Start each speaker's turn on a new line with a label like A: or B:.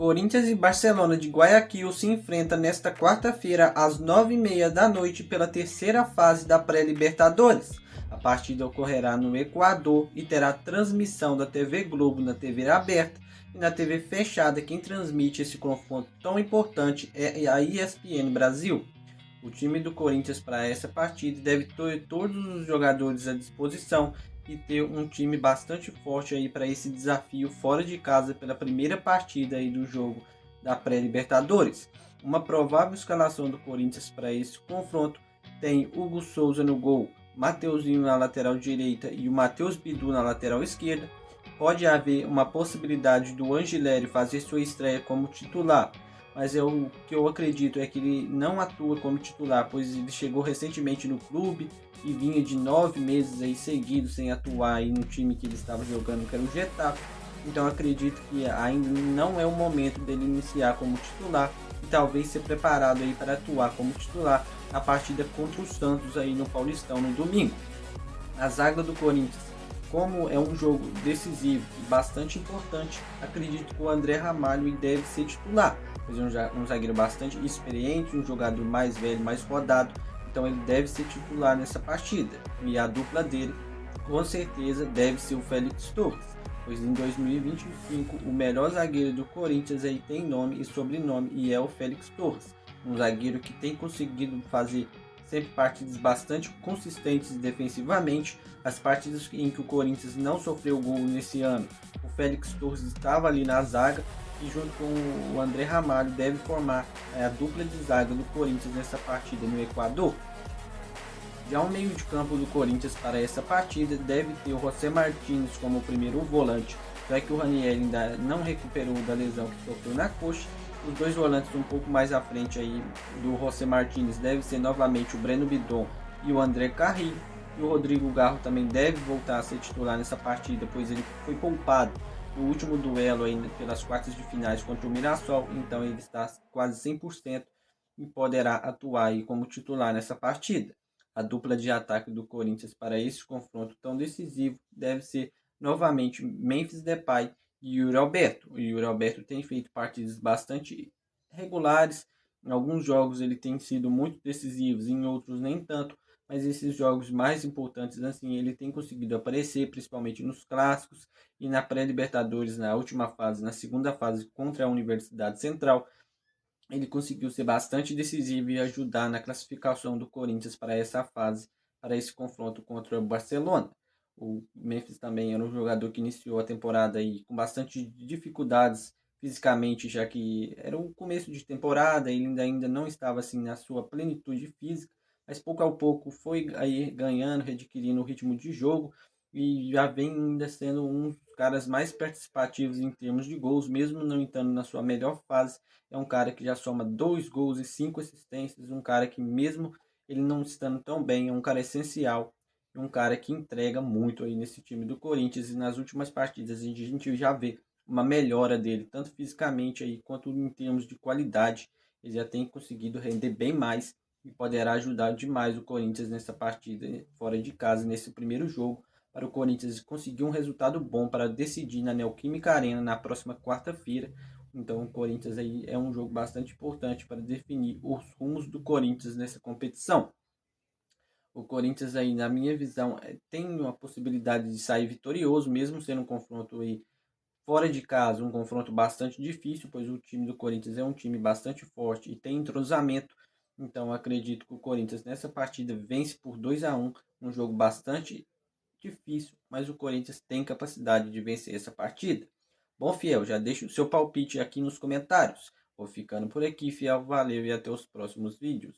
A: Corinthians e Barcelona de Guayaquil se enfrentam nesta quarta-feira às 9h30 da noite pela terceira fase da pré-Libertadores. A partida ocorrerá no Equador e terá transmissão da TV Globo na TV aberta e na TV fechada. Quem transmite esse confronto tão importante é a ESPN Brasil. O time do Corinthians para essa partida deve ter todos os jogadores à disposição e ter um time bastante forte aí para esse desafio fora de casa pela primeira partida aí do jogo da pré-Libertadores. Uma provável escalação do Corinthians para esse confronto tem Hugo Souza no gol, Mateuzinho na lateral direita e o Matheus Bidu na lateral esquerda. Pode haver uma possibilidade do Angileri fazer sua estreia como titular, mas o que eu acredito é que ele não atua como titular, pois ele chegou recentemente no clube e vinha de 9 meses aí seguidos sem atuar aí no time que ele estava jogando, que era o Getafe. Então acredito que ainda não é o momento dele iniciar como titular e talvez ser preparado aí para atuar como titular na partida contra o Santos aí no Paulistão no domingo. A zaga do Corinthians, como é um jogo decisivo e bastante importante, acredito que o André Ramalho deve ser titular, pois é um zagueiro bastante experiente, um jogador mais velho, mais rodado, então ele deve ser titular nessa partida. E a dupla dele, com certeza, deve ser o Félix Torres, pois em 2025 o melhor zagueiro do Corinthians aí tem nome e sobrenome e é o Félix Torres, um zagueiro que tem conseguido fazer sempre partidas bastante consistentes defensivamente. As partidas em que o Corinthians não sofreu gol nesse ano, o Félix Torres estava ali na zaga e junto com o André Ramalho deve formar a dupla de zaga do Corinthians nessa partida no Equador. Já o meio de campo do Corinthians para essa partida deve ter o José Martins como o primeiro volante, já que o Ranieri ainda não recuperou da lesão que sofreu na coxa. Os dois volantes um pouco mais à frente aí do José Martins deve ser novamente o Breno Bidon e o André Carrillo. E o Rodrigo Garro também deve voltar a ser titular nessa partida, pois ele foi poupado no último duelo aí pelas quartas de finais contra o Mirassol, então ele está quase 100% e poderá atuar aí como titular nessa partida. A dupla de ataque do Corinthians para esse confronto tão decisivo deve ser novamente Memphis Depay e Yuri Alberto. O Yuri Alberto tem feito partidas bastante regulares. Em alguns jogos ele tem sido muito decisivo, em outros nem tanto. Mas esses jogos mais importantes, assim, ele tem conseguido aparecer, principalmente nos clássicos e na pré-Libertadores, na última fase, na segunda fase contra a Universidade Central. Ele conseguiu ser bastante decisivo e ajudar na classificação do Corinthians para essa fase, para esse confronto contra o Barcelona. O Memphis também era um jogador que iniciou a temporada aí com bastante dificuldades fisicamente, já que era o começo de temporada, ele ainda não estava assim na sua plenitude física, mas pouco a pouco foi aí ganhando, readquirindo o ritmo de jogo e já vem ainda sendo um dos caras mais participativos em termos de gols, mesmo não estando na sua melhor fase. É um cara que já soma 2 gols e 5 assistências, um cara que mesmo ele não estando tão bem, é um cara essencial, um cara que entrega muito aí nesse time do Corinthians e nas últimas partidas a gente já vê uma melhora dele, tanto fisicamente aí quanto em termos de qualidade. Ele já tem conseguido render bem mais e poderá ajudar demais o Corinthians nessa partida fora de casa, nesse primeiro jogo, para o Corinthians conseguir um resultado bom para decidir na Neoquímica Arena na próxima quarta-feira. Então o Corinthians aí é um jogo bastante importante para definir os rumos do Corinthians nessa competição. O Corinthians aí, na minha visão, tem uma possibilidade de sair vitorioso, mesmo sendo um confronto aí fora de casa, um confronto bastante difícil, pois o time do Corinthians é um time bastante forte e tem entrosamento. Então acredito que o Corinthians nessa partida vence por 2-1, um jogo bastante difícil, mas o Corinthians tem capacidade de vencer essa partida. Bom, fiel, já deixa o seu palpite aqui nos comentários. Vou ficando por aqui, fiel, valeu e até os próximos vídeos.